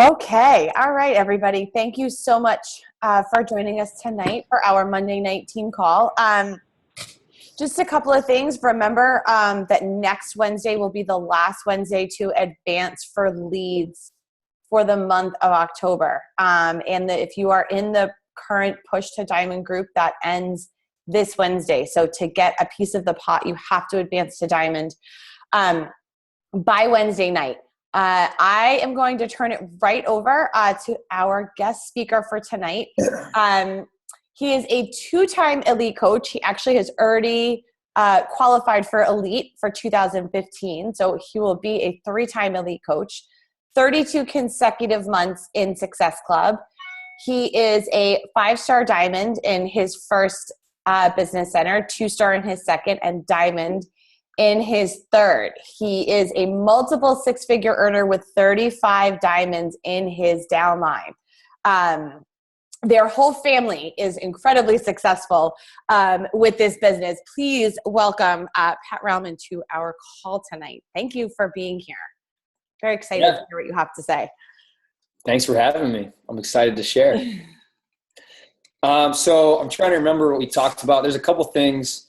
Okay. All right, everybody. Thank you so much for joining us tonight for our Monday night team call. Just a couple of things. Remember that next Wednesday will be the last Wednesday to advance for leads for the month of October. If you are in the current Push to Diamond group, that ends this Wednesday. So to get a piece of the pot, you have to advance to Diamond by Wednesday night. I am going to turn it right over to our guest speaker for tonight. He is a two-time elite coach. He actually has already qualified for elite for 2015. So he will be a three-time elite coach, 32 consecutive months in Success Club. He is a 5-star diamond in his first business center, 2-star in his second, and diamond in his third. He is a multiple six-figure earner with 35 diamonds in his downline. Their whole family is incredibly successful with this business. Please welcome Pat Riehlman to our call tonight. Thank you for being here. Very excited to hear what you have to say. Thanks for having me. I'm excited to share. So I'm trying to remember what we talked about. There's a couple things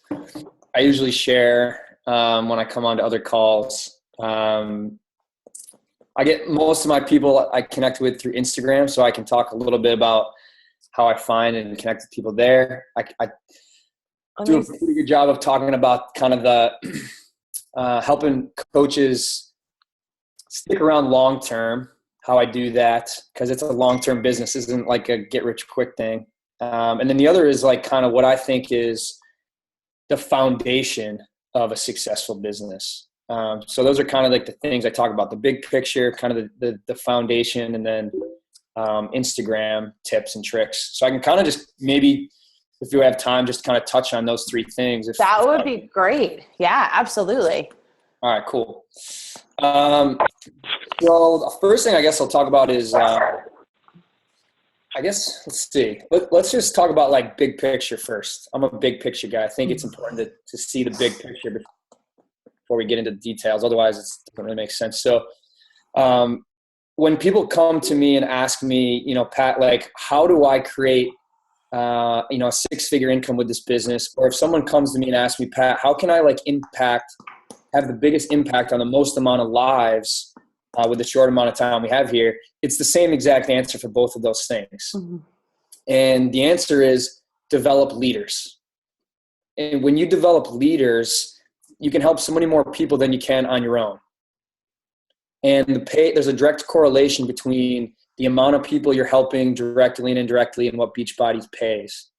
I usually share when I come on to other calls. I get most of my people I connect with through Instagram, so I can talk a little bit about how I find and connect with people there. I do a pretty good job of talking about kind of the helping coaches stick around long term, how I do that, because it's a long-term business. It isn't like a get-rich-quick thing. And then the other is like kind of what I think is the foundation of a successful business. So those are kind of like the things I talk about, the big picture, kind of the foundation, and then Instagram tips and tricks. So I can kind of just maybe, if you have time, just kind of touch on those three things. That would be great. Yeah, absolutely. All right, cool. So the first thing I guess I'll talk about is, let's see. Let's just talk about like big picture first. I'm a big picture guy. I think it's important to see the big picture before we get into the details. Otherwise, it doesn't really make sense. So when people come to me and ask me, Pat, like, how do I create, a 6-figure income with this business? Or if someone comes to me and asks me, Pat, how can I have the biggest impact on the most amount of lives with the short amount of time we have here? It's the same exact answer for both of those things. Mm-hmm. And the answer is develop leaders. And when you develop leaders, you can help so many more people than you can on your own. And there's a direct correlation between the amount of people you're helping directly and indirectly and what Beachbody pays.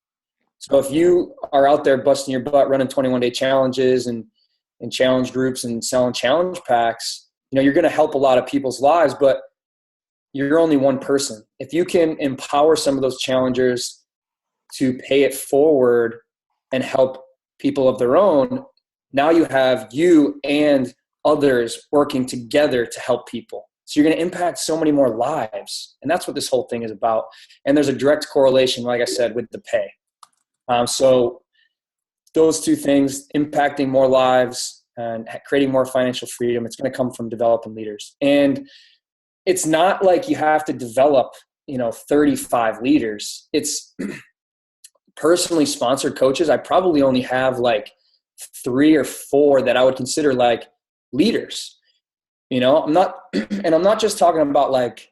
So if you are out there busting your butt running 21-day challenges and challenge groups and selling challenge packs, you're going to help a lot of people's lives, but you're only one person. If you can empower some of those challengers to pay it forward and help people of their own, now you have you and others working together to help people. So you're going to impact so many more lives. And that's what this whole thing is about. And there's a direct correlation, like I said, with the pay. So those two things, impacting more lives and creating more financial freedom, it's going to come from developing leaders. And it's not like you have to develop, 35 leaders. It's personally sponsored coaches. I probably only have like 3 or 4 that I would consider like leaders. I'm not just talking about like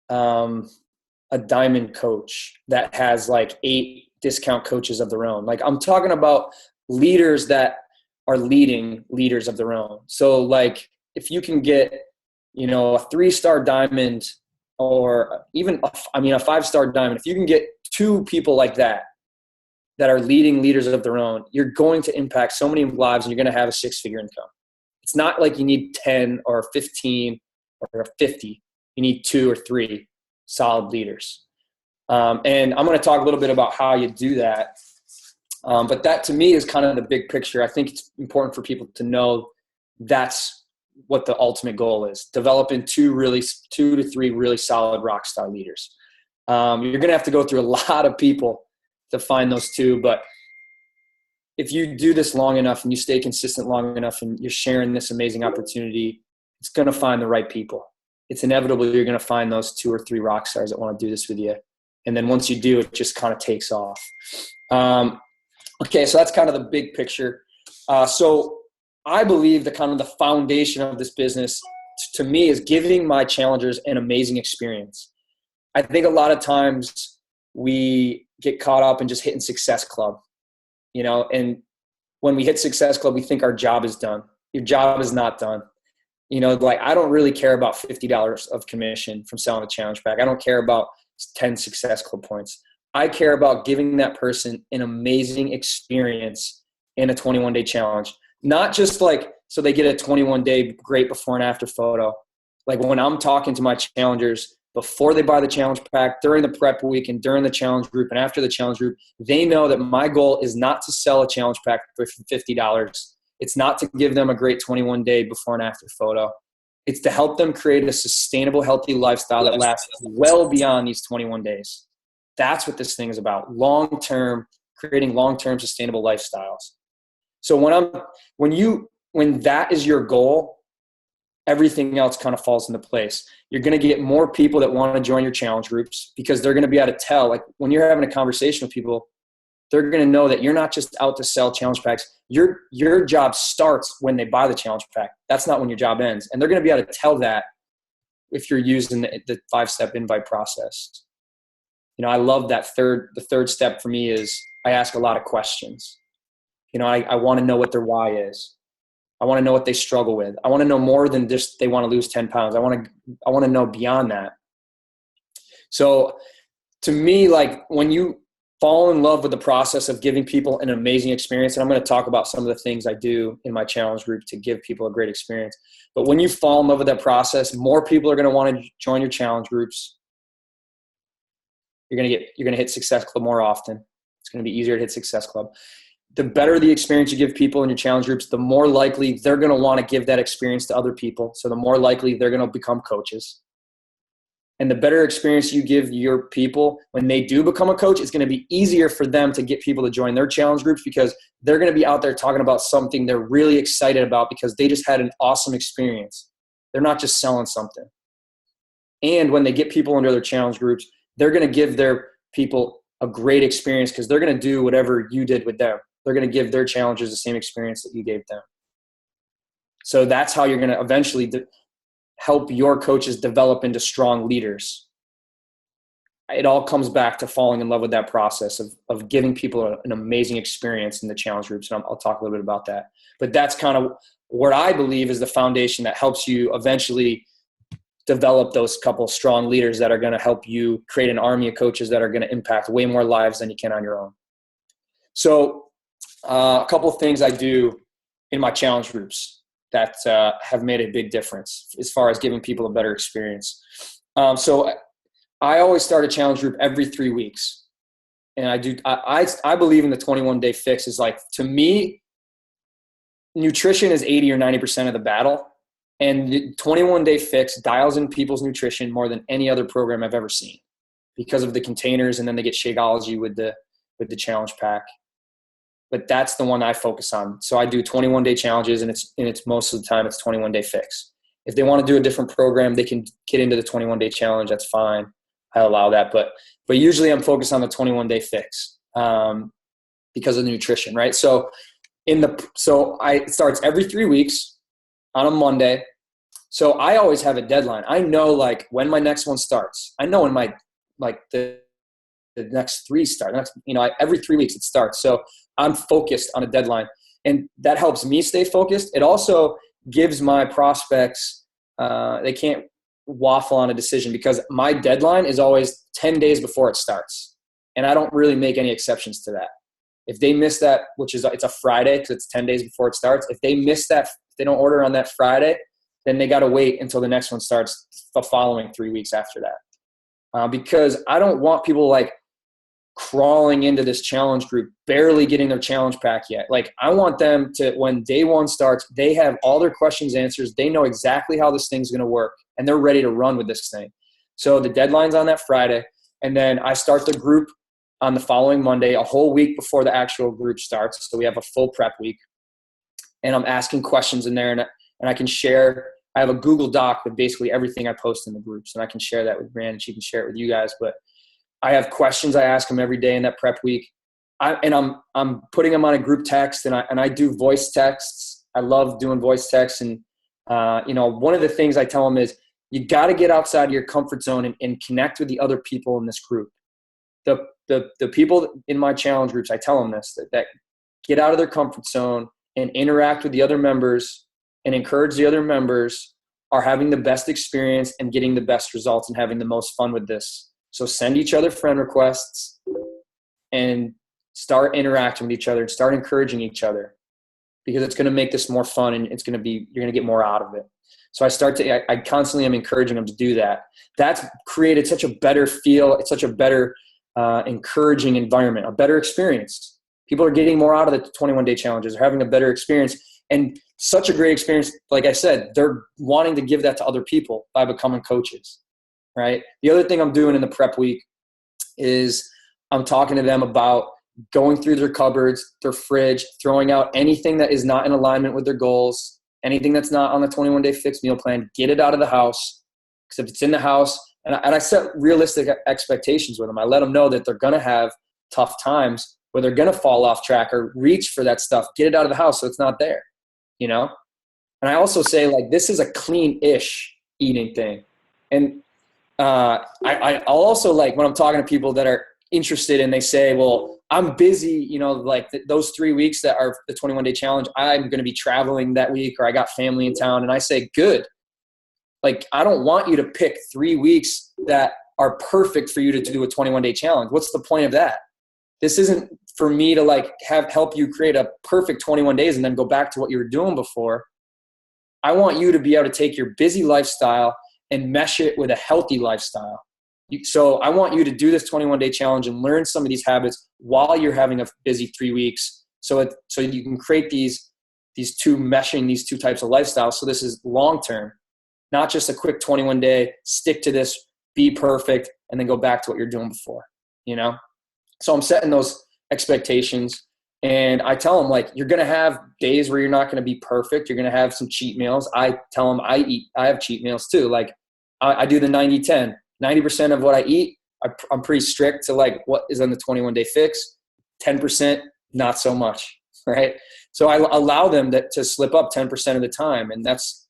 a diamond coach that has like 8 discount coaches of their own. Like I'm talking about leaders that are leading leaders of their own. So like if you can get, a 3-star diamond or even, a 5-star diamond, if you can get 2 people like that are leading leaders of their own, you're going to impact so many lives and you're going to have a 6-figure income. It's not like you need 10 or 15 or 50. You need 2 or 3 solid leaders. And I'm going to talk a little bit about how you do that. But that to me is kind of the big picture. I think it's important for people to know that's what the ultimate goal is. Developing 2 to 3 really solid rock star leaders. You're going to have to go through a lot of people to find those 2, but if you do this long enough and you stay consistent long enough and you're sharing this amazing opportunity, it's going to find the right people. it's inevitable you're going to find those 2 or 3 rock stars that want to do this with you. And then once you do, it just kind of takes off. Okay, so that's kind of the big picture. So I believe the kind of the foundation of this business to me is giving my challengers an amazing experience. I think a lot of times we get caught up in just hitting Success Club, and when we hit Success Club, we think our job is done. Your job is not done. Like I don't really care about $50 of commission from selling a challenge pack. I don't care about 10 Success Club points. I care about giving that person an amazing experience in a 21-day challenge. Not just like so they get a 21-day great before and after photo. Like when I'm talking to my challengers before they buy the challenge pack, during the prep week, and during the challenge group, and after the challenge group, they know that my goal is not to sell a challenge pack for $50. It's not to give them a great 21-day before and after photo. It's to help them create a sustainable, healthy lifestyle that lasts well beyond these 21 days. That's what this thing is about. Long-term, creating long-term sustainable lifestyles. So when that is your goal, everything else kind of falls into place. You're going to get more people that want to join your challenge groups because they're going to be able to tell, like when you're having a conversation with people, they're going to know that you're not just out to sell challenge packs. Your job starts when they buy the challenge pack. That's not when your job ends. And they're going to be able to tell that if you're using the 5-step invite process. I love that the third step for me is I ask a lot of questions. I want to know what their why is. I want to know what they struggle with. I want to know more than just they want to lose 10 pounds. I want to know beyond that. So to me, like when you fall in love with the process of giving people an amazing experience, and I'm going to talk about some of the things I do in my challenge group to give people a great experience. But when you fall in love with that process, more people are going to want to join your challenge groups. You're going to hit Success Club more often. It's going to be easier to hit Success Club. The better the experience you give people in your challenge groups, the more likely they're going to want to give that experience to other people. So the more likely they're going to become coaches. And the better experience you give your people when they do become a coach, it's going to be easier for them to get people to join their challenge groups because they're going to be out there talking about something they're really excited about because they just had an awesome experience. They're not just selling something. And when they get people into their challenge groups, they're going to give their people a great experience because they're going to do whatever you did with them. They're going to give their challengers the same experience that you gave them. So that's how you're going to eventually help your coaches develop into strong leaders. It all comes back to falling in love with that process of giving people an amazing experience in the challenge groups. And I'll talk a little bit about that. But that's kind of what I believe is the foundation that helps you eventually develop those couple strong leaders that are going to help you create an army of coaches that are going to impact way more lives than you can on your own. So a couple of things I do in my challenge groups that have made a big difference as far as giving people a better experience. So I always start a challenge group every 3 weeks. And I believe in the 21-day fix is like, to me, nutrition is 80 or 90% of the battle. And the 21-day fix dials in people's nutrition more than any other program I've ever seen because of the containers, and then they get Shakeology with the challenge pack. But that's the one I focus on. So I do 21-day challenges, and it's most of the time it's 21-day fix. If they want to do a different program, they can get into the 21-day challenge. That's fine. I allow that. But usually I'm focused on the 21-day fix because of the nutrition, right? So it starts every 3 weeks on a Monday. So I always have a deadline. I know like when my next one starts. I know when my the next 3 start. Every 3 weeks it starts. So I'm focused on a deadline, and that helps me stay focused. It also gives my prospects, they can't waffle on a decision because my deadline is always 10 days before it starts. And I don't really make any exceptions to that. If they miss that, it's a Friday because it's 10 days before it starts. If they miss that, if they don't order on that Friday, then they got to wait until the next one starts the following 3 weeks after that. Because I don't want people like crawling into this challenge group, barely getting their challenge pack yet. Like I want them to, when day one starts, they have all their questions answered. They know exactly how this thing's going to work, and they're ready to run with this thing. So the deadline's on that Friday, and then I start the group on the following Monday, a whole week before the actual group starts. So we have a full prep week, and I'm asking questions in there, and I can share I have a Google Doc with basically everything I post in the groups, and I can share that with Brand, and she can share it with you guys. But I have questions I ask them every day in that prep week. I'm putting them on a group text, and I do voice texts. I love doing voice texts. And, one of the things I tell them is you got to get outside of your comfort zone and connect with the other people in this group. The people in my challenge groups, I tell them this, that get out of their comfort zone and interact with the other members and encourage the other members are having the best experience and getting the best results and having the most fun with this. So send each other friend requests and start interacting with each other and start encouraging each other, because it's going to make this more fun and you're going to get more out of it. So I constantly am encouraging them to do that. That's created such a better feel. It's such a better encouraging environment, a better experience. People are getting more out of the 21-day challenges. They're having a better experience, and such a great experience. Like I said, they're wanting to give that to other people by becoming coaches, right? The other thing I'm doing in the prep week is I'm talking to them about going through their cupboards, their fridge, throwing out anything that is not in alignment with their goals, anything that's not on the 21-day fixed meal plan, get it out of the house. Because if it's in the house, and I set realistic expectations with them. I let them know that they're going to have tough times where they're going to fall off track or reach for that stuff. Get it out of the house so it's not there, And I also say, like, this is a clean-ish eating thing. And I'll also, like, when I'm talking to people that are interested and they say, well, I'm busy, those 3 weeks that are the 21-day challenge, I'm going to be traveling that week, or I got family in town. And I say, good. Like, I don't want you to pick 3 weeks that are perfect for you to do a 21-day challenge. What's the point of that? This isn't for me to help you create a perfect 21 days and then go back to what you were doing before. I want you to be able to take your busy lifestyle and mesh it with a healthy lifestyle. So I want you to do this 21-day challenge and learn some of these habits while you're having a busy 3 weeks. So you can create these two types of lifestyles. So this is long-term, not just a quick 21-day, stick to this, be perfect, and then go back to what you're doing before, So I'm setting those expectations, and I tell them, like, you're going to have days where you're not going to be perfect. You're going to have some cheat meals. I tell them I have cheat meals too. Like, I do the 90-10. 90% of what I eat, I'm pretty strict to, like, what is on the 21-day fix. 10%, not so much, right? So I allow them to slip up 10% of the time, and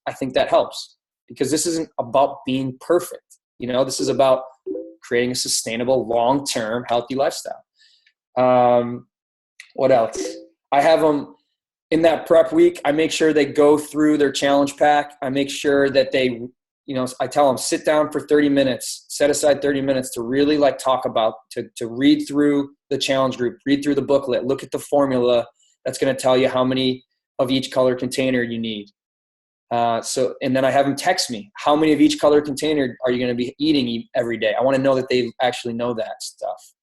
I think that helps, because this isn't about being perfect. This is about creating a sustainable, long-term, healthy lifestyle. What else? I have them in that prep week. I make sure they go through their challenge pack. I make sure that they, I tell them, sit down for 30 minutes, set aside 30 minutes to really To read through the challenge group, read through the booklet, look at the formula that's going to tell you how many of each color container you need. And then I have them text me, how many of each color container are you going to be eating every day? I want to know that they actually know that stuff.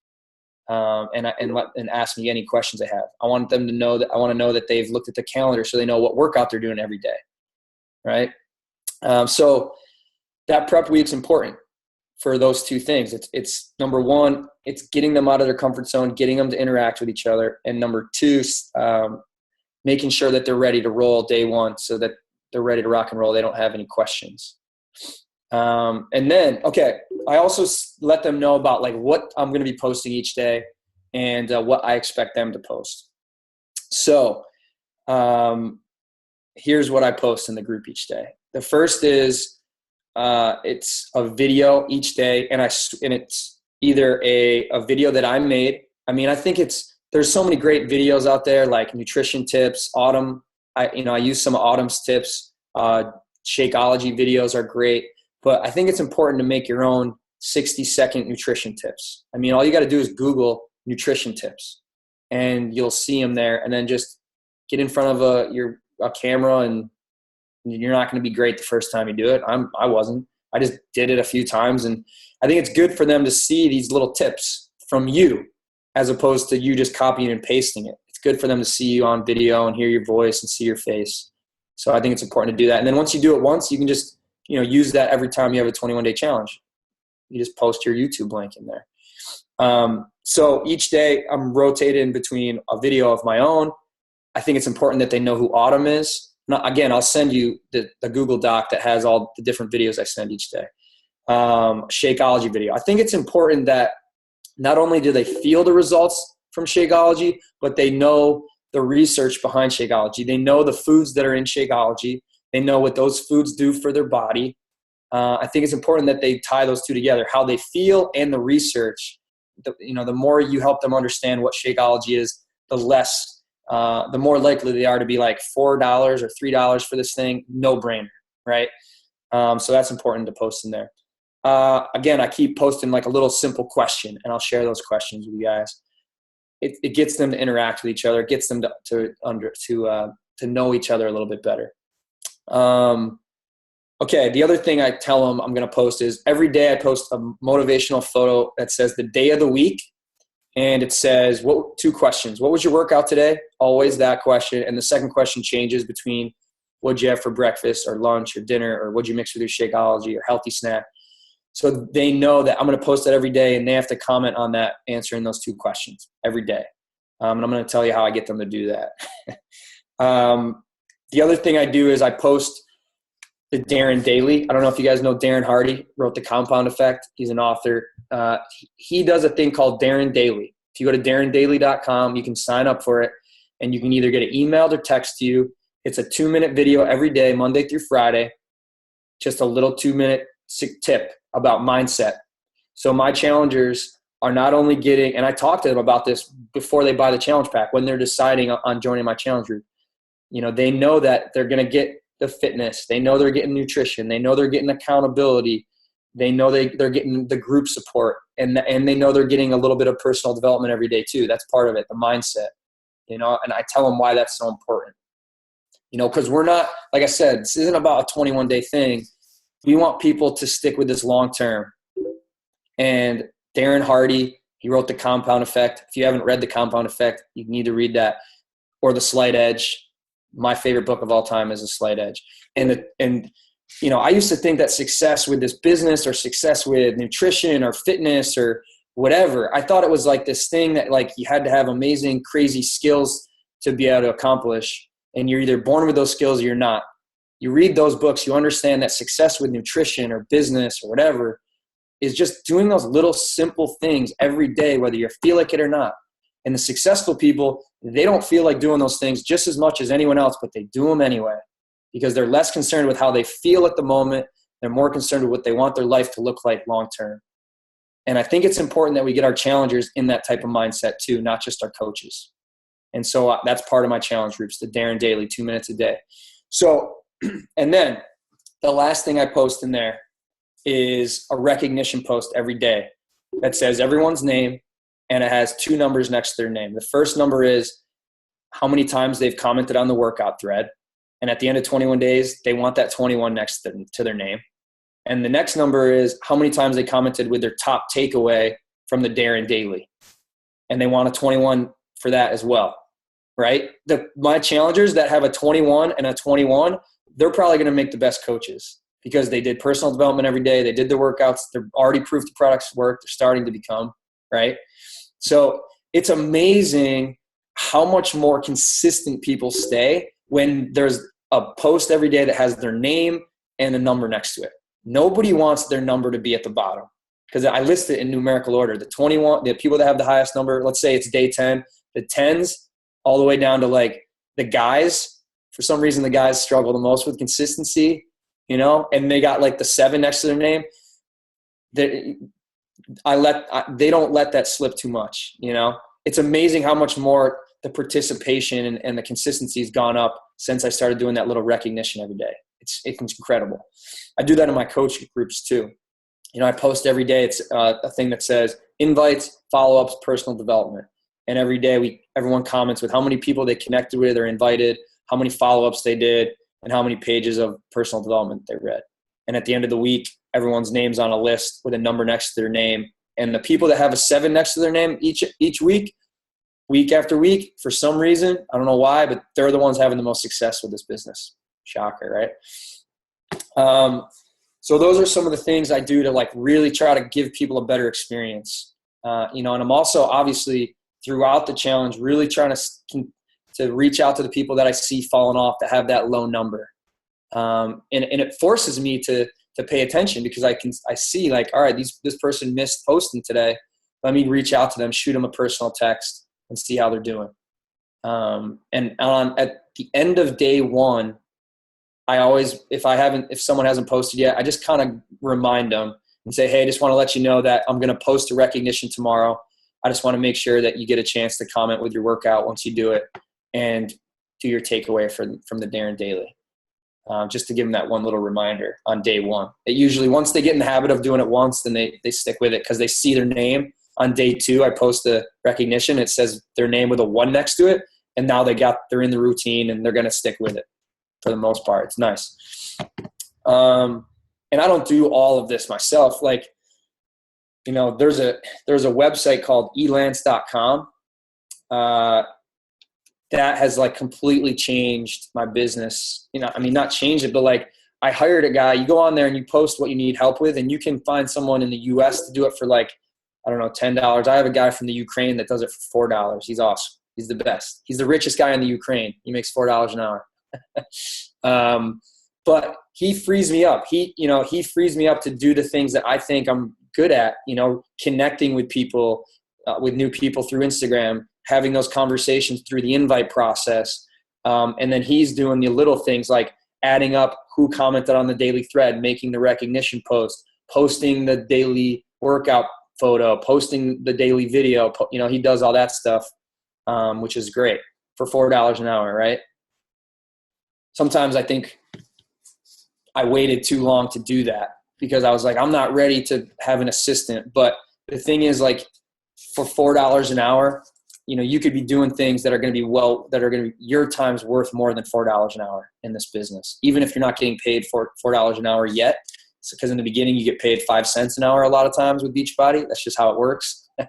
And ask me any questions they have. I want them to know that I want to know that they've looked at the calendar so they know what workout they're doing every day. Right. So that prep week's important for those two things. It's number one, it's getting them out of their comfort zone, getting them to interact with each other. And number two, making sure that they're ready to roll day one so that they're ready to rock and roll. They don't have any questions. And then, I also let them know about, like, what I'm going to be posting each day and what I expect them to post. So here's what I post in the group each day. The first is it's a video each day, and it's either a video that I made. I mean, I think there's so many great videos out there, like nutrition tips. I use some of Autumn's tips. Shakeology videos are great. But I think it's important to make your own 60-second nutrition tips. I mean, all you got to do is Google nutrition tips, and you'll see them there. And then just get in front of a camera, and you're not going to be great the first time you do it. I wasn't. I just did it a few times, and I think it's good for them to see these little tips from you, as opposed to you just copying and pasting it. It's good for them to see you on video and hear your voice and see your face. So I think it's important to do that. And then once you do it once, you can just use that every time you have a 21-day challenge. You just post your YouTube link in there. So each day I'm rotating between a video of my own. I think it's important that they know who Autumn is. again, I'll send you the Google Doc that has all the different videos I send each day. Shakeology video. I think it's important that not only do they feel the results from Shakeology, but they know the research behind Shakeology. They know the foods that are in Shakeology. They know what those foods do for their body. I think it's important that they tie those two together, how they feel and the research. The more you help them understand what Shakeology is, the more likely they are to be like $4 or $3 for this thing. No brainer, right? So that's important to post in there. Again, I keep posting like a little simple question, and I'll share those questions with you guys. It gets them to interact with each other. It gets them to know each other a little bit better. Okay, the other thing I tell them I'm going to post is every day I post a motivational photo that says the day of the week, and it says 2 questions. What was your workout today? Always that question. And the second question changes between what'd you have for breakfast or lunch or dinner, or what'd you mix with your Shakeology or healthy snack. So they know that I'm going to post that every day, and they have to comment on that, answering those 2 questions every day. And I'm going to tell you how I get them to do that. The other thing I do is I post the Darren Daily. I don't know if you guys know Darren Hardy, wrote The Compound Effect. He's an author. He does a thing called Darren Daily. If you go to darrendaily.com, you can sign up for it, and you can either get it emailed or text to you. It's a 2-minute video every day, Monday through Friday, just a little 2-minute tip about mindset. So my challengers are not only getting, and I talk to them about this before they buy the challenge pack, when they're deciding on joining my challenge group. They know that they're going to get the fitness. They know they're getting nutrition. They know they're getting accountability. They know they're getting the group support, and they know they're getting a little bit of personal development every day too. That's part of it, the mindset, and I tell them why that's so important. Because we're not, like I said, this isn't about a 21-day thing. We want people to stick with this long term. And Darren Hardy, he wrote The Compound Effect. If you haven't read The Compound Effect, you need to read that. Or The Slight Edge. My favorite book of all time is The Slight Edge. And I used to think that success with this business or success with nutrition or fitness or whatever, I thought it was like this thing that like you had to have amazing, crazy skills to be able to accomplish. And you're either born with those skills or you're not. You read those books, you understand that success with nutrition or business or whatever is just doing those little simple things every day, whether you feel like it or not. And the successful people, they don't feel like doing those things just as much as anyone else, but they do them anyway because they're less concerned with how they feel at the moment. They're more concerned with what they want their life to look like long term. And I think it's important that we get our challengers in that type of mindset too, not just our coaches. And so that's part of my challenge groups, the Darren Daily, 2 minutes a day. So, and then the last thing I post in there is a recognition post every day that says everyone's name, and it has 2 numbers next to their name. The first number is how many times they've commented on the workout thread. And at the end of 21 days, they want that 21 next to their name. And the next number is how many times they commented with their top takeaway from the Darren Daily. And they want a 21 for that as well, right? My challengers that have a 21 and a 21, they're probably going to make the best coaches because they did personal development every day. They did the workouts. They're already proof the products work. They're starting to become, right? So it's amazing how much more consistent people stay when there's a post every day that has their name and a number next to it. Nobody wants their number to be at the bottom because I list it in numerical order. The 21, the people that have the highest number, let's say it's day 10, the 10s all the way down to like the guys. For some reason, the guys struggle the most with consistency, and they got like the 7 next to their name. They don't let that slip too much. It's amazing how much more the participation and the consistency has gone up since I started doing that little recognition every day. It's incredible. I do that in my coaching groups too. I post every day. It's a thing that says invites, follow-ups, personal development. And every day everyone comments with how many people they connected with or invited, how many follow-ups they did, and how many pages of personal development they read. And at the end of the week, everyone's name's on a list with a number next to their name. And the people that have a 7 next to their name each week after week, for some reason, I don't know why, but they're the ones having the most success with this business. Shocker, right? So those are some of the things I do to like really try to give people a better experience. And I'm also obviously throughout the challenge really trying to to reach out to the people that I see falling off that have that low number. And it forces me to pay attention, because I see like, all right, this person missed posting today. Let me reach out to them, shoot them a personal text, and see how they're doing. And at the end of day one, I always, if someone hasn't posted yet, I just kind of remind them and say, hey, I just want to let you know that I'm going to post a recognition tomorrow. I just want to make sure that you get a chance to comment with your workout once you do it, and do your takeaway from the Darren Daily. Just to give them that one little reminder on day one. It usually, once they get in the habit of doing it once, then they stick with it, because they see their name. On day two, I post a recognition. It says their name with a 1 next to it. And now they're in the routine, and they're going to stick with it for the most part. It's nice. And I don't do all of this myself. Like, there's a website called elance.com. That has like completely changed my business. Not changed it, but like, I hired a guy. You go on there and you post what you need help with, and you can find someone in the US to do it for like, I don't know, $10. I have a guy from the Ukraine that does it for $4. He's awesome. He's the best. He's the richest guy in the Ukraine. He makes $4 an hour. But he frees me up. He frees me up to do the things that I think I'm good at, connecting with people, with new people through Instagram, having those conversations through the invite process. And then he's doing the little things like adding up who commented on the daily thread, making the recognition post, posting the daily workout photo, posting the daily video. He does all that stuff, which is great for $4 an hour, right? Sometimes I think I waited too long to do that, because I was like, I'm not ready to have an assistant. But the thing is, like, for $4 an hour, you could be doing things that are going to be your time's worth more than $4 an hour in this business, even if you're not getting paid for $4 an hour yet. Because in the beginning you get paid 5 cents an hour a lot of times with Beachbody. That's just how it works, but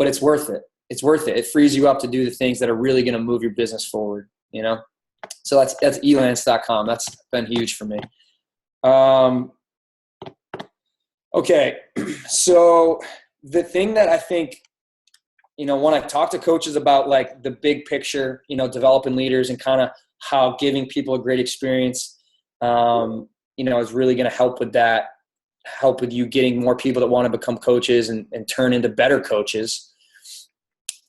it's worth it. It's worth it. It frees you up to do the things that are really going to move your business forward, So that's elance.com. That's been huge for me. Okay. So the thing that I think, when I talk to coaches about like the big picture, developing leaders and kind of how giving people a great experience, is really going to help with that, help with you getting more people that want to become coaches and turn into better coaches.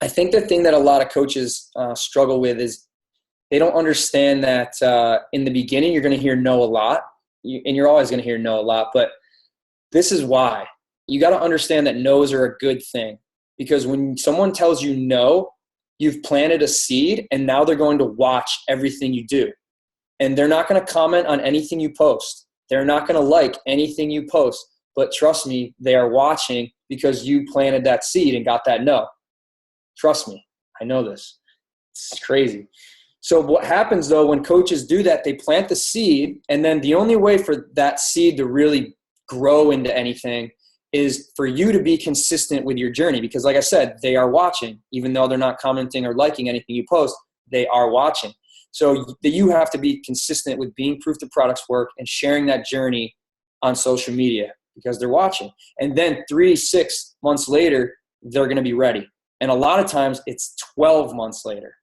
I think the thing that a lot of coaches struggle with is they don't understand that in the beginning you're going to hear no a lot, and you're always going to hear no a lot. But this is why. You got to understand that no's are a good thing, because when someone tells you no, you've planted a seed, and now they're going to watch everything you do. And they're not going to comment on anything you post. They're not going to like anything you post. But trust me, they are watching because you planted that seed and got that no. Trust me, I know this. It's crazy. So what happens though, when coaches do that, they plant the seed, and then the only way for that seed to really grow into anything is for you to be consistent with your journey. Because like I said, they are watching. Even though they're not commenting or liking anything you post, they are watching. So you have to be consistent with being proof the products work and sharing that journey on social media, because they're watching. And then 3-6 months later, they're going to be ready. And a lot of times it's 12 months later.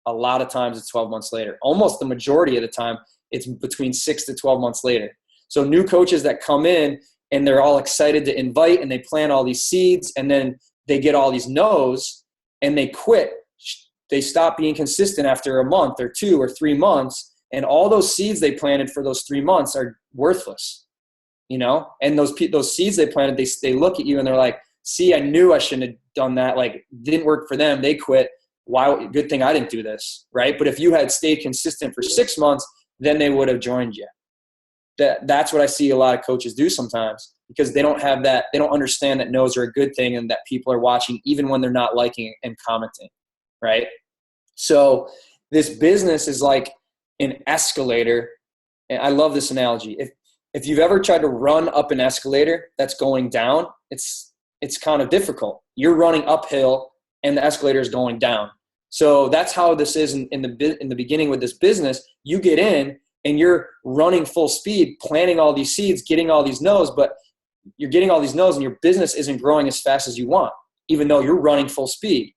A lot of times it's 12 months later. Almost the majority of the time, it's between 6 to 12 months later. So new coaches that come in and they're all excited to invite, and they plant all these seeds, and then they get all these no's and they quit. They stop being consistent after a month or 2 or 3 months, and all those seeds they planted for those 3 months are worthless, and those seeds they planted, they look at you and they're like, see, I knew I shouldn't have done that. Like, didn't work for them. They quit. Why? Good thing I didn't do this. Right. But if you had stayed consistent for 6 months, then they would have joined you. That's what I see a lot of coaches do sometimes, because they don't have that. They don't understand that no's are a good thing and that people are watching even when they're not liking and commenting. Right. So this business is like an escalator. And I love this analogy. If you've ever tried to run up an escalator that's going down, it's kind of difficult. You're running uphill and the escalator is going down. So that's how this is in the beginning with this business. You get in and you're running full speed, planting all these seeds, getting all these no's, but you're getting all these no's and your business isn't growing as fast as you want, even though you're running full speed.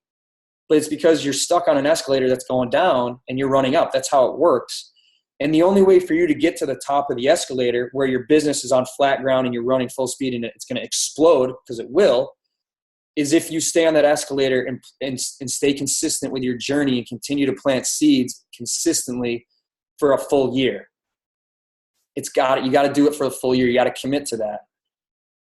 but it's because you're stuck on an escalator that's going down and you're running up. That's how it works. And the only way for you to get to the top of the escalator where your business is on flat ground and you're running full speed and it's going to explode, because it will, is if you stay on that escalator and stay consistent with your journey and continue to plant seeds consistently for a full year. You got to do it for a full year. You got to commit to that.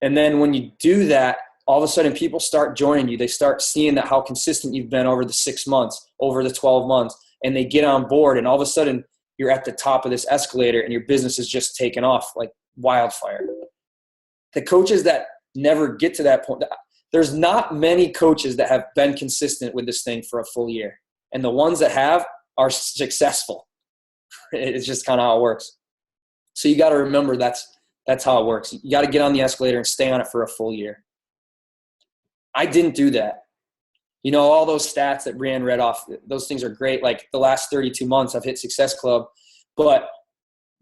And then when you do that, all of a sudden people start joining you. They start seeing that how consistent you've been over the 6 months, over the 12 months, and they get on board. And all of a sudden you're at the top of this escalator and your business is just taken off like wildfire. The coaches that never get to that point, there's not many coaches that have been consistent with this thing for a full year. And the ones that have are successful. It's just kind of how it works. So you got to remember that's how it works. You got to get on the escalator and stay on it for a full year. I didn't do that. You know, all those stats that Brianne read off, those things are great. Like the last 32 months I've hit Success Club, but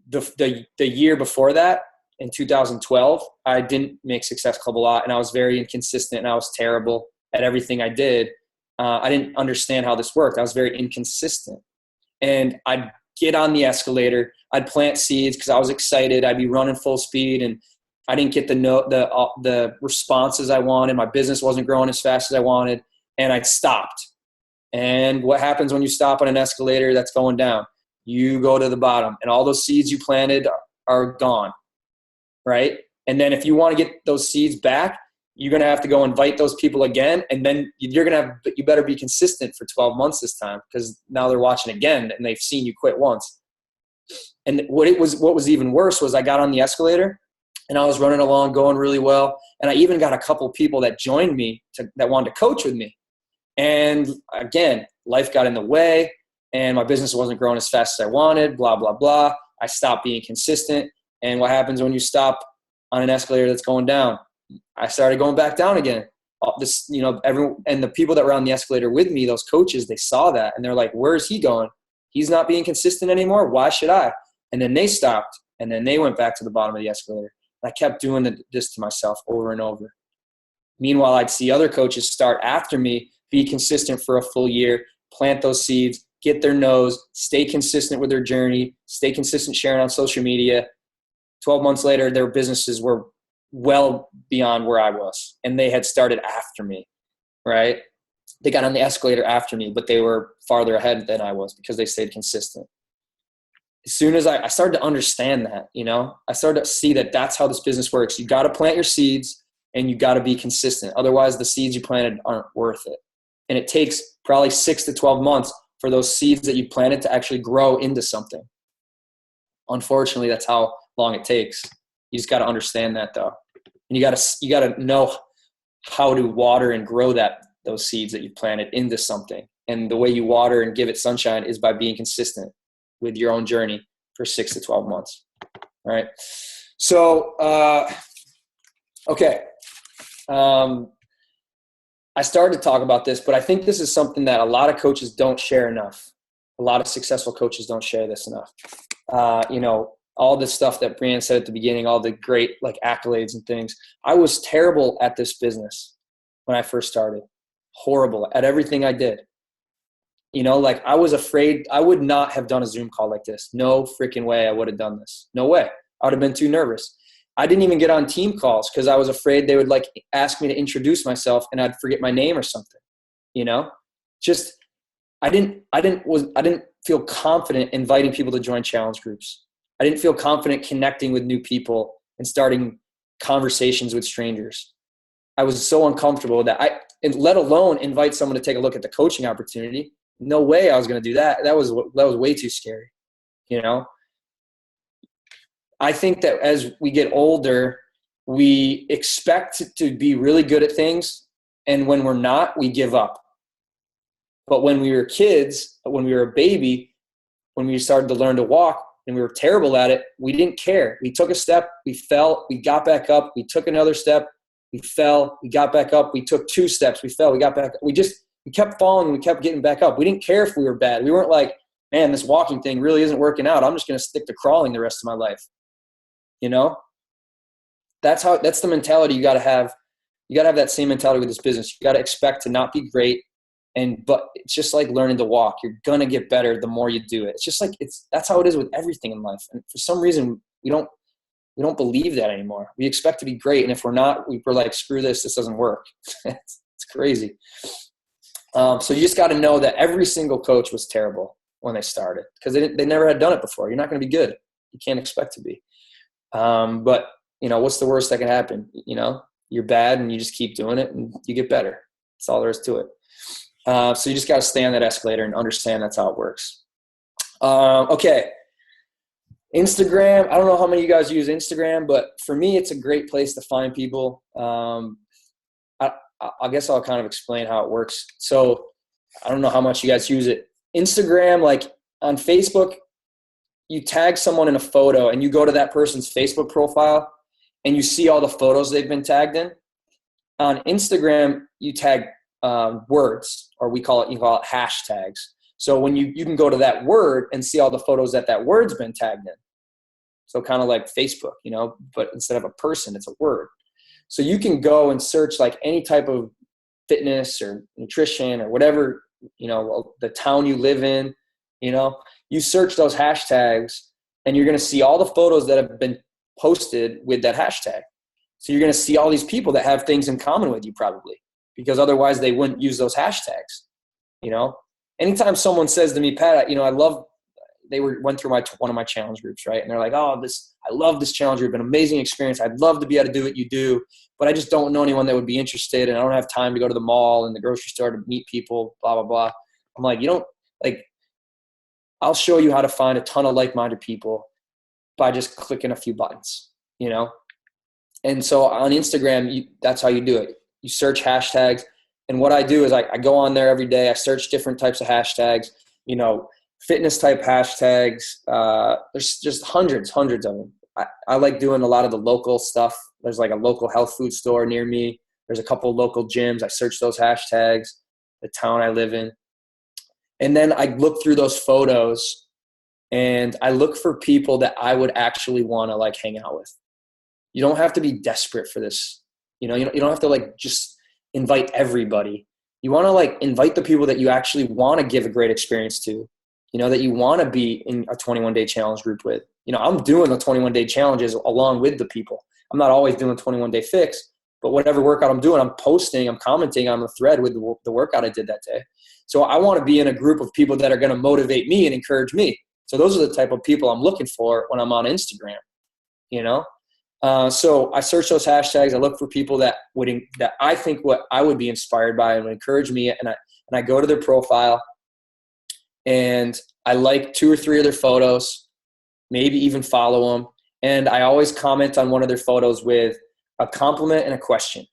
the year before that, in 2012, I didn't make Success Club a lot, and I was very inconsistent, and I was terrible at everything I did. I didn't understand how this worked. I was very inconsistent. And I'd get on the escalator. I'd plant seeds because I was excited. I'd be running full speed, and I didn't get the responses I wanted. My business wasn't growing as fast as I wanted, and I stopped. And what happens when you stop on an escalator that's going down? You go to the bottom, and all those seeds you planted are gone. Right? And then if you want to get those seeds back, you're going to have to go invite those people again. And then you better be consistent for 12 months this time, because now they're watching again and they've seen you quit once. And what was even worse was I got on the escalator and I was running along, going really well. And I even got a couple people that joined me that wanted to coach with me. And again, life got in the way and my business wasn't growing as fast as I wanted, blah, blah, blah. I stopped being consistent. And what happens when you stop on an escalator that's going down? I started going back down again. And the people that were on the escalator with me, those coaches, they saw that and they're like, where is he going? He's not being consistent anymore. Why should I? And then they stopped and then they went back to the bottom of the escalator. And I kept doing this to myself over and over. Meanwhile, I'd see other coaches start after me, be consistent for a full year, plant those seeds, get their nose, stay consistent with their journey, stay consistent sharing on social media. 12 months later, their businesses were well beyond where I was, and they had started after me, right? They got on the escalator after me, but they were farther ahead than I was because they stayed consistent. As soon as I started to understand that, I started to see that that's how this business works. You got to plant your seeds and you got to be consistent. Otherwise, the seeds you planted aren't worth it. And it takes probably 6 to 12 months for those seeds that you planted to actually grow into something. Unfortunately, that's how long it takes. You just got to understand that, though. And you got to know how to water and grow those seeds that you planted into something. And the way you water and give it sunshine is by being consistent with your own journey for 6 to 12 months. All right. So, okay. I started to talk about this, but I think this is something that a lot of coaches don't share enough. A lot of successful coaches don't share this enough. All the stuff that Brianne said at the beginning, all the great accolades and things. I was terrible at this business when I first started. Horrible at everything I did. I was afraid. I would not have done a Zoom call like this. No freaking way I would have done this. No way. I would have been too nervous. I didn't even get on team calls because I was afraid they would ask me to introduce myself and I'd forget my name or something. I didn't feel confident inviting people to join challenge groups. I didn't feel confident connecting with new people and starting conversations with strangers. I was so uncomfortable that let alone invite someone to take a look at the coaching opportunity. No way I was going to do that. That was way too scary. I think that as we get older, we expect to be really good at things. And when we're not, we give up. But when we were kids, when we were a baby, when we started to learn to walk and we were terrible at it, we didn't care. We took a step, we fell, we got back up, we took another step, we fell, we got back up, we took 2 steps, we fell, we got back up. We kept falling and we kept getting back up. We didn't care if we were bad. We weren't like, man, this walking thing really isn't working out. I'm just going to stick to crawling the rest of my life. That's the mentality you got to have. You got to have that same mentality with this business. You got to expect to not be great But it's just like learning to walk. You're going to get better the more you do it. It's just like, that's how it is with everything in life. And for some reason, we don't believe that anymore. We expect to be great. And if we're not, we're like, screw this doesn't work. It's crazy. So you just got to know that every single coach was terrible when they started, because they never had done it before. You're not going to be good. You can't expect to be. But what's the worst that can happen? You're bad and you just keep doing it and you get better. That's all there is to it. So you just got to stay on that escalator and understand that's how it works. Okay. Instagram. I don't know how many of you guys use Instagram, but for me, it's a great place to find people. I guess I'll kind of explain how it works. So I don't know how much you guys use it. Instagram, like on Facebook, you tag someone in a photo and you go to that person's Facebook profile and you see all the photos they've been tagged in. On Instagram, you tag words, or you call it hashtags. So when you can go to that word and see all the photos that word's been tagged in. So kind of like Facebook, but instead of a person, it's a word. So you can go and search like any type of fitness or nutrition or whatever, the town you live in, you search those hashtags and you're going to see all the photos that have been posted with that hashtag. So you're going to see all these people that have things in common with you probably, because otherwise they wouldn't use those hashtags. Anytime someone says to me, Pat, they went through one of my challenge groups, right? And they're like, I love this challenge group, an amazing experience. I'd love to be able to do what you do, but I just don't know anyone that would be interested. And I don't have time to go to the mall and the grocery store to meet people, blah, blah, blah. I'm like, I'll show you how to find a ton of like-minded people by just clicking a few buttons, And so on Instagram, that's how you do it. You search hashtags. And what I do is I go on there every day. I search different types of hashtags, fitness type hashtags. There's just hundreds of them. I like doing a lot of the local stuff. There's like a local health food store near me. There's a couple local gyms. I search those hashtags, the town I live in. And then I look through those photos and I look for people that I would actually want to hang out with. You don't have to be desperate for this. You don't have to just invite everybody. You want to invite the people that you actually want to give a great experience to, that you want to be in a 21-day challenge group with. I'm doing the 21-day challenges along with the people. I'm not always doing 21-day fix, but whatever workout I'm doing, I'm posting, I'm commenting on the thread with the workout I did that day. So I want to be in a group of people that are going to motivate me and encourage me. So those are the type of people I'm looking for when I'm on Instagram, So I search those hashtags. I look for people that I think what I would be inspired by and would encourage me. And I go to their profile and I like 2 or 3 of their photos, maybe even follow them. And I always comment on one of their photos with a compliment and a question.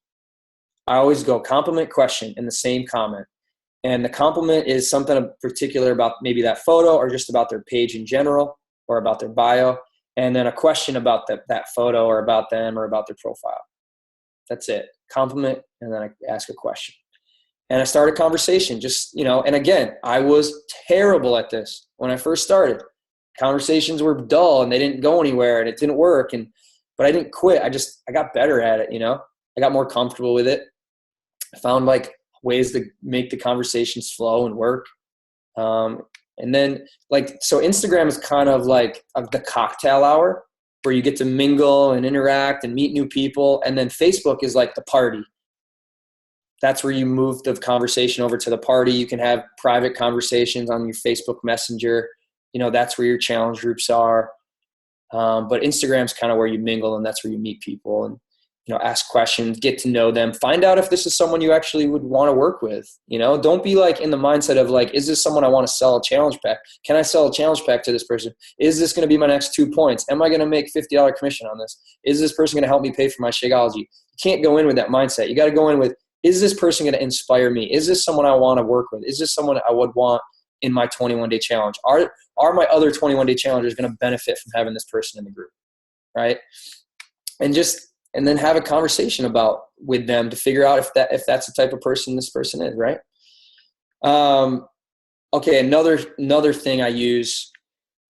I always go compliment, question in the same comment. And the compliment is something particular about maybe that photo or just about their page in general or about their bio. And then a question about that photo or about them or about their profile. That's it. Compliment, and then I ask a question. And I start a conversation and again, I was terrible at this when I first started. Conversations were dull and they didn't go anywhere and it didn't work. But I didn't quit. I got better at it, I got more comfortable with it. I found ways to make the conversations flow and work. And then so Instagram is kind of like the cocktail hour where you get to mingle and interact and meet new people. And then Facebook is like the party. That's where you move the conversation over to the party. You can have private conversations on your Facebook Messenger. That's where your challenge groups are. But Instagram's kind of where you mingle, and that's where you meet people and, ask questions, get to know them, find out if this is someone you actually would want to work with. Don't be in the mindset of is this someone I want to sell a challenge pack? Can I sell a challenge pack to this person? Is this going to be my next 2 points? Am I going to make $50 commission on this? Is this person going to help me pay for my Shakeology? You can't go in with that mindset. You got to go in with, is this person going to inspire me? Is this someone I want to work with? Is this someone I would want in my 21-day challenge? Are my other 21-day challengers going to benefit from having this person in the group? Right? And then have a conversation with them to figure out if that's the type of person this person is, right? Okay, another thing I use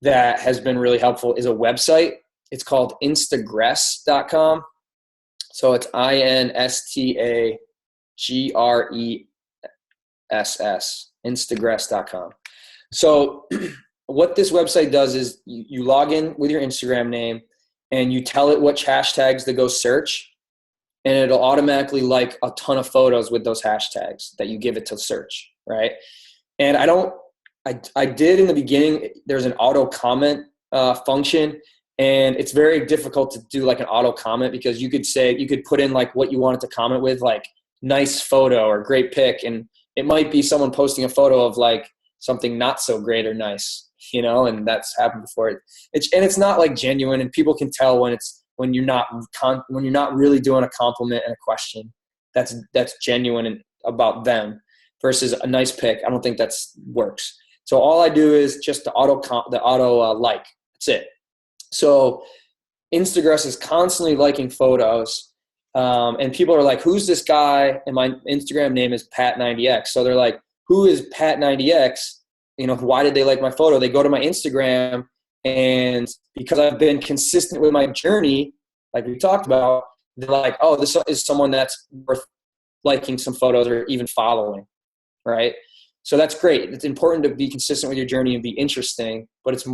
that has been really helpful is a website. It's called instagress.com. So it's instagress.com. So what this website does is you log in with your Instagram name and you tell it which hashtags to go search, and it'll automatically like a ton of photos with those hashtags that you give it to search, right? And I did in the beginning, there's an auto comment function, and it's very difficult to do like an auto comment because you could put in like what you wanted to comment with, like nice photo or great pic, and it might be someone posting a photo of like something not so great or nice, and that's happened before. It's not like genuine, and people can tell when you're not really doing a compliment and a question that's genuine and about them versus a nice pic. I don't think that's works. So all I do is just the auto like. That's it. So Instagram is constantly liking photos, and people are like, "Who's this guy?" And my Instagram name is Pat90X. So they're like, "Who is Pat90X?" Why did they like my photo? They go to my Instagram, and because I've been consistent with my journey, like we talked about, they're like, "Oh, this is someone that's worth liking some photos or even following," right? So that's great. It's important to be consistent with your journey and be interesting, but it's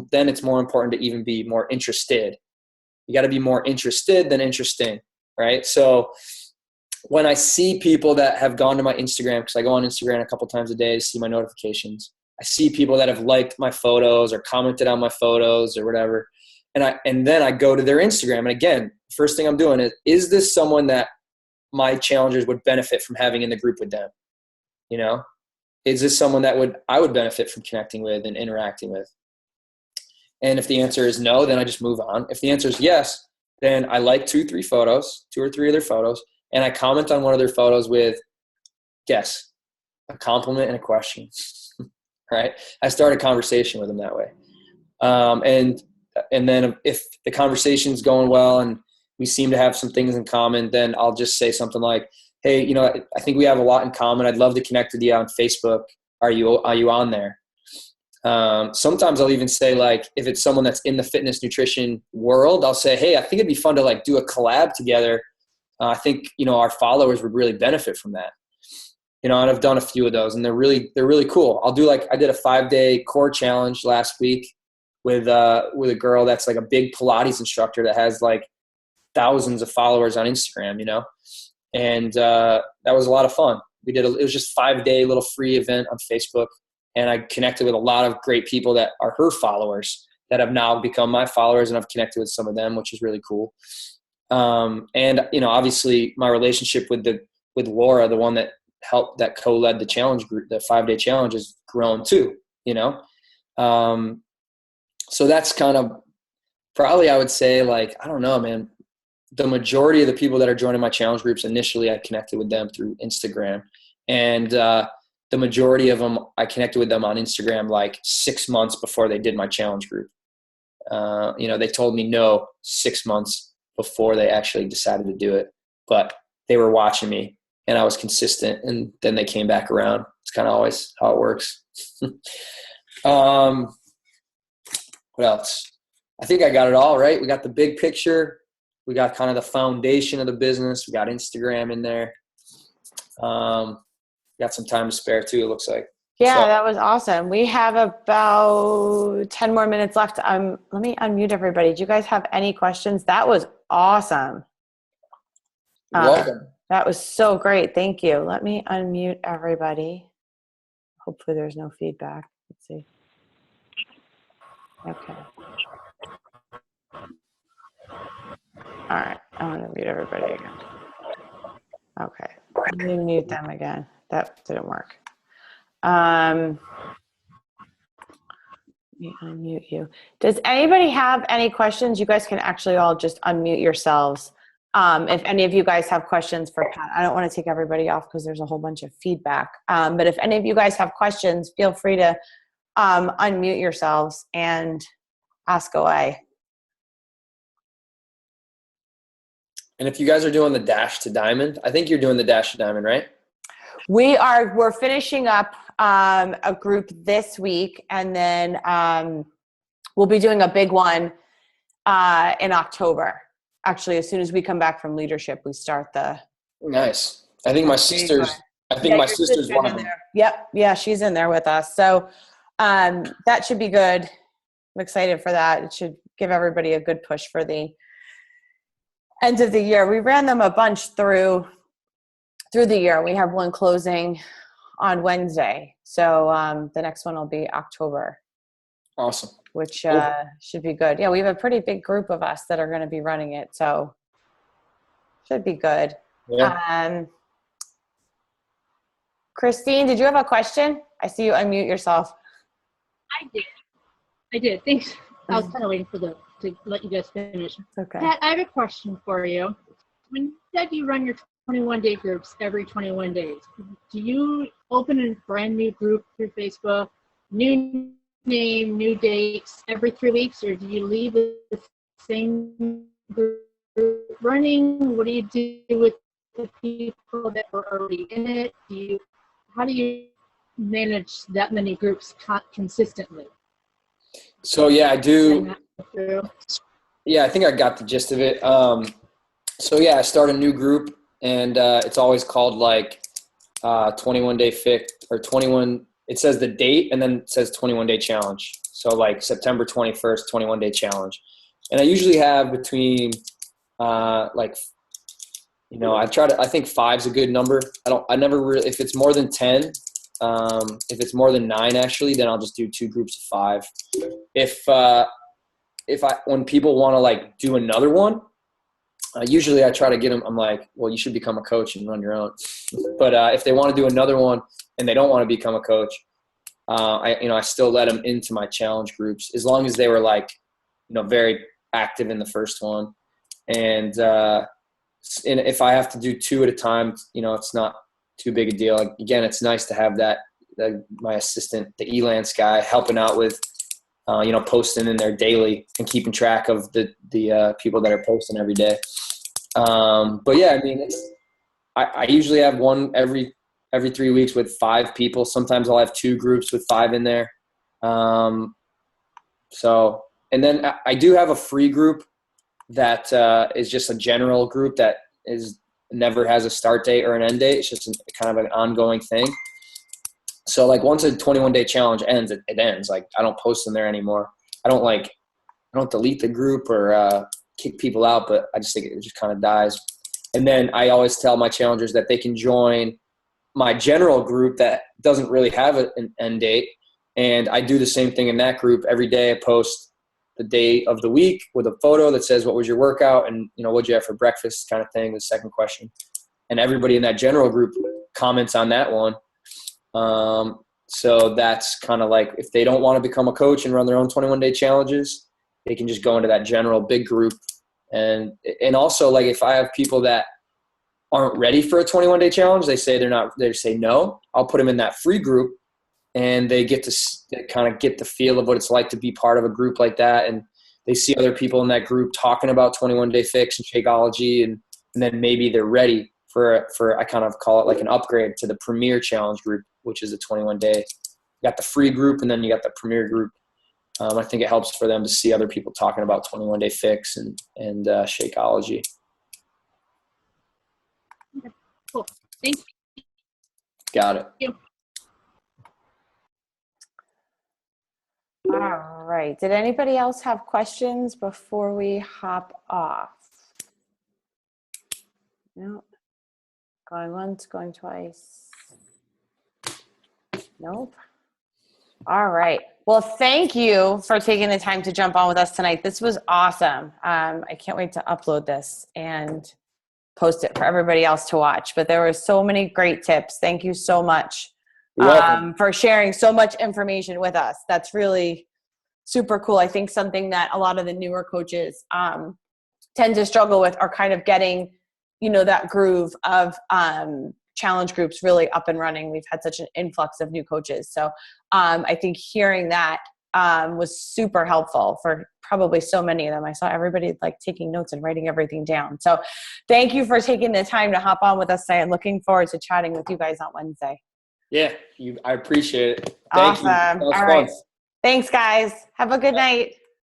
more important to even be more interested. You got to be more interested than interesting, right? So when I see people that have gone to my Instagram, because I go on Instagram a couple times a day to see my notifications, I see people that have liked my photos or commented on my photos or whatever, and then I go to their Instagram, and again, first thing I'm doing is this someone that my challengers would benefit from having in the group with them? Is this someone that I would benefit from connecting with and interacting with? And if the answer is no, then I just move on. If the answer is yes, then I like 2 or 3 of their photos, and I comment on one of their photos with, guess, a compliment and a question, right? I start a conversation with them that way. And then if the conversation's going well and we seem to have some things in common, then I'll just say something like, "Hey, I think we have a lot in common. I'd love to connect with you on Facebook. Are you on there?" Sometimes I'll even say, like, if it's someone that's in the fitness nutrition world, I'll say, "Hey, I think it'd be fun to like do a collab together. I think, our followers would really benefit from that." And I've done a few of those, and they're really cool. I did a 5-day core challenge last week with a girl that's like a big Pilates instructor that has like thousands of followers on Instagram, and that was a lot of fun. It was just 5-day little free event on Facebook, and I connected with a lot of great people that are her followers that have now become my followers, and I've connected with some of them, which is really cool. And obviously my relationship with Laura, the one that co-led the challenge group, the 5-day challenge, has grown too. So that's kind of probably, I would say, like, I don't know, man. The majority of the people that are joining my challenge groups, initially I connected with them through Instagram, and the majority of them, I connected with them on Instagram like 6 months before they did my challenge group. They told me no 6 months before they actually decided to do it, but they were watching me and I was consistent, and then they came back around. It's kind of always how it works. What else? I think I got it all right. We got the big picture. We got kind of the foundation of the business. We got Instagram in there. Got some time to spare too, it looks like. Yeah, that was awesome. We have about 10 more minutes left. Let me unmute everybody. Do you guys have any questions? That was awesome. Welcome. That was so great. Thank you. Let me unmute everybody. Hopefully there's no feedback. Let's see. Okay. All right. I'm going to mute everybody again. Okay. Let me mute them again. That didn't work. Let me unmute you. Does anybody have any questions? You guys can actually all just unmute yourselves. If any of you guys have questions for Pat, I don't want to take everybody off because there's a whole bunch of feedback. But if any of you guys have questions, feel free to unmute yourselves and ask away. And if you guys are doing the Dash to Diamond, I think you're doing the Dash to Diamond, right? We're finishing up a group this week, and then we'll be doing a big one in October. Actually, as soon as we come back from leadership, we start the. Nice. I think my sister's I think Yeah, my your sister's one of in them. there. Yep. Yeah, she's in there with us. So that should be good. I'm excited for that. It should give everybody a good push for the end of the year. We ran them a bunch through the year. We have one closing on Wednesday. So the next one will be October. Awesome. Which Cool. should be good. Yeah, we have a pretty big group of us that are going to be running it. So should be good. Yeah. Christine, did you have a question? I see you unmute yourself. I did. Thanks. I was kind of waiting to let you guys finish. Okay. Pat, I have a question for you. When you said you run your 21-day groups every 21 days, do you open a brand new group through Facebook, new name, new dates every 3 weeks, or do you leave the same group running? What do you do with the people that were already in it? How do you manage that many groups consistently? So yeah, I do. Yeah, I think I got the gist of it. So yeah, I start a new group, and it's always called like 21 day fix or 21. It says the date, and then it says 21 day challenge. So like September 21st, 21 day challenge. And I usually have between I think 5's a good number. I never really, if it's more than 10, if it's more than 9 actually, then I'll just do 2 groups of 5. When people want to like do another one, usually I try to get them. I'm like, well, you should become a coach and run your own. But if they want to do another one and they don't want to become a coach, I still let them into my challenge groups as long as they were like, very active in the first one. And if I have to do 2 at a time, it's not too big a deal. Like, again, it's nice to have my assistant, the Elance guy, helping out with, posting in there daily and keeping track of the people that are posting every day. But yeah, I mean, I usually have one every 3 weeks with 5 people. Sometimes I'll have 2 groups with 5 in there. And then I do have a free group that is just a general group that never has a start date or an end date. It's just kind of an ongoing thing. So like once a 21 day challenge ends, it ends. Like I don't post in there anymore. I don't delete the group or kick people out, but I just think it just kind of dies. And then I always tell my challengers that they can join my general group that doesn't really have an end date. And I do the same thing in that group. Every day I post the day of the week with a photo that says, what was your workout? And, what'd you have for breakfast kind of thing, the second question. And everybody in that general group comments on that one. So that's kind of like, if they don't want to become a coach and run their own 21 day challenges, they can just go into that general big group. And also like, if I have people that aren't ready for a 21 day challenge, they say no, I'll put them in that free group and they get to kind of get the feel of what it's like to be part of a group like that. And they see other people in that group talking about 21 day fix and Shakeology. And then maybe they're ready for I kind of call it like an upgrade to the premier challenge group, which is a 21 day. You got the free group and then you got the premier group. I think it helps for them to see other people talking about 21 day fix and Shakeology. Cool. Thank you. Got it. Thank you. All right. Did anybody else have questions before we hop off? No. Going once, going twice. Nope. All right. Well, thank you for taking the time to jump on with us tonight. This was awesome. I can't wait to upload this and post it for everybody else to watch. But there were so many great tips. Thank you so much for sharing so much information with us. That's really super cool. I think something that a lot of the newer coaches tend to struggle with are kind of getting, that groove of challenge groups really up and running. We've had such an influx of new coaches. So I think hearing that was super helpful for probably so many of them. I saw everybody like taking notes and writing everything down. So thank you for taking the time to hop on with us today and looking forward to chatting with you guys on Wednesday. Yeah, I appreciate it. Thank you. Awesome. All right. Thanks, guys. Have a good night.